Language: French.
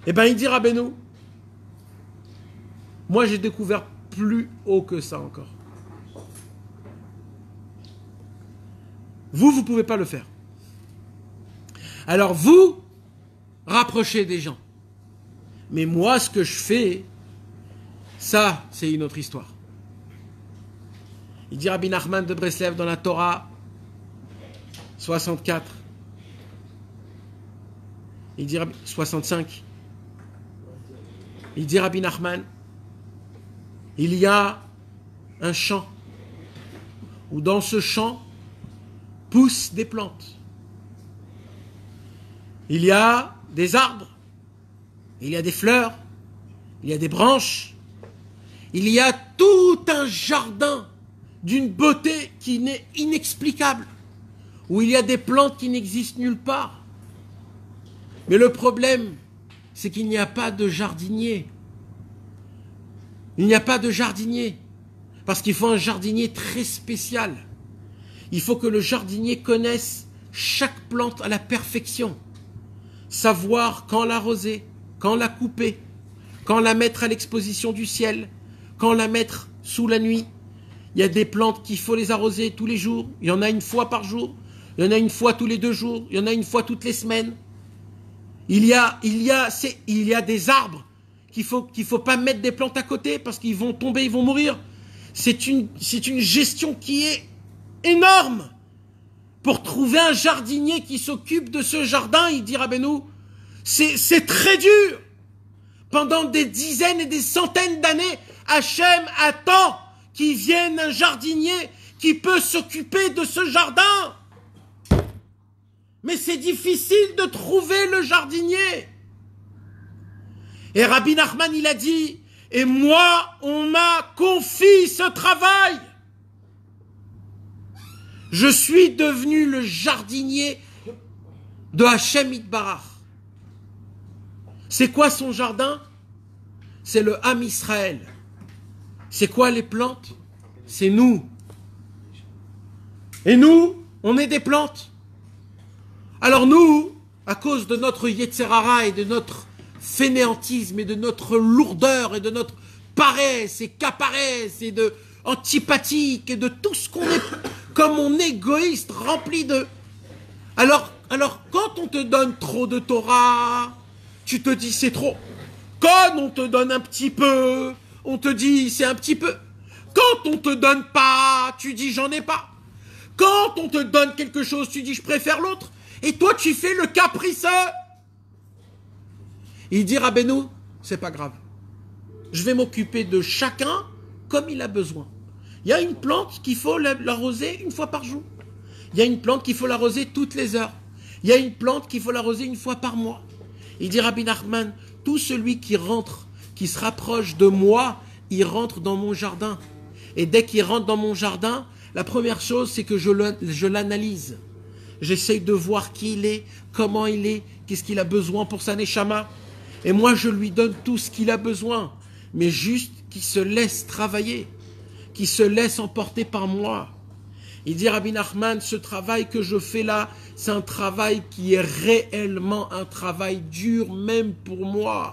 Eh bien, il dit Rabbeinu, moi j'ai découvert plus haut que ça encore. Vous ne pouvez pas le faire. Alors vous, rapprochez des gens. Mais moi, ce que je fais, ça, c'est une autre histoire. Il dit Rabbi Nachman de Breslev dans la Torah 64. Il dit 65. Il dit Rabbi Nachman, il y a un champ où dans ce champ poussent des plantes. Il y a des arbres, il y a des fleurs, il y a des branches, il y a tout un jardin d'une beauté qui n'est inexplicable, où il y a des plantes qui n'existent nulle part. Mais le problème, c'est qu'il n'y a pas de jardinier. Il n'y a pas de jardinier, parce qu'il faut un jardinier très spécial. Il faut que le jardinier connaisse chaque plante à la perfection. Savoir quand l'arroser, quand la couper, quand la mettre à l'exposition du ciel, quand la mettre sous la nuit. Il y a des plantes qu'il faut les arroser tous les jours. Il y en a une fois par jour. Il y en a une fois tous les 2 jours. Il y en a une fois toutes les semaines. Il y a des arbres qu'il faut pas mettre des plantes à côté parce qu'ils vont tomber, ils vont mourir. C'est une gestion qui est énorme. Pour trouver un jardinier qui s'occupe de ce jardin, il dit Rabbeinu, c'est très dur. Pendant des dizaines et des centaines d'années, Hachem attend qu'il vienne un jardinier qui peut s'occuper de ce jardin. Mais c'est difficile de trouver le jardinier. Et Rabbi Nachman, il a dit, et moi, on m'a confié ce travail. Je suis devenu le jardinier de Hachem Yitbarach. C'est quoi son jardin? C'est le Ham Israël. C'est quoi les plantes? C'est nous. Et nous, on est des plantes. Alors nous, à cause de notre Yetzer Hara et de notre fainéantisme et de notre lourdeur et de notre paresse et caparesse et de antipathique et de tout ce qu'on est, comme on est égoïste, rempli de... Alors, quand on te donne trop de Torah, tu te dis c'est trop. Quand on te donne un petit peu, on te dit c'est un petit peu. Quand on te donne pas, tu dis j'en ai pas. Quand on te donne quelque chose, tu dis je préfère l'autre. Et toi, tu fais le capriceux. Il dit Rabbeinu, c'est pas grave. Je vais m'occuper de chacun comme il a besoin. Il y a une plante qu'il faut l'arroser une fois par jour. Il y a une plante qu'il faut l'arroser toutes les heures. Il y a une plante qu'il faut l'arroser une fois par mois. Il dit Rabbi Nachman, tout celui qui rentre, qui se rapproche de moi, il rentre dans mon jardin. Et dès qu'il rentre dans mon jardin, la première chose, c'est que je l'analyse. J'essaye de voir qui il est, comment il est, qu'est-ce qu'il a besoin pour sa neshama. Et moi, je lui donne tout ce qu'il a besoin. Mais juste qu'il se laisse travailler, qu'il se laisse emporter par moi. Il dit Rabbi Nachman, ce travail que je fais là, c'est un travail qui est réellement un travail dur même pour moi.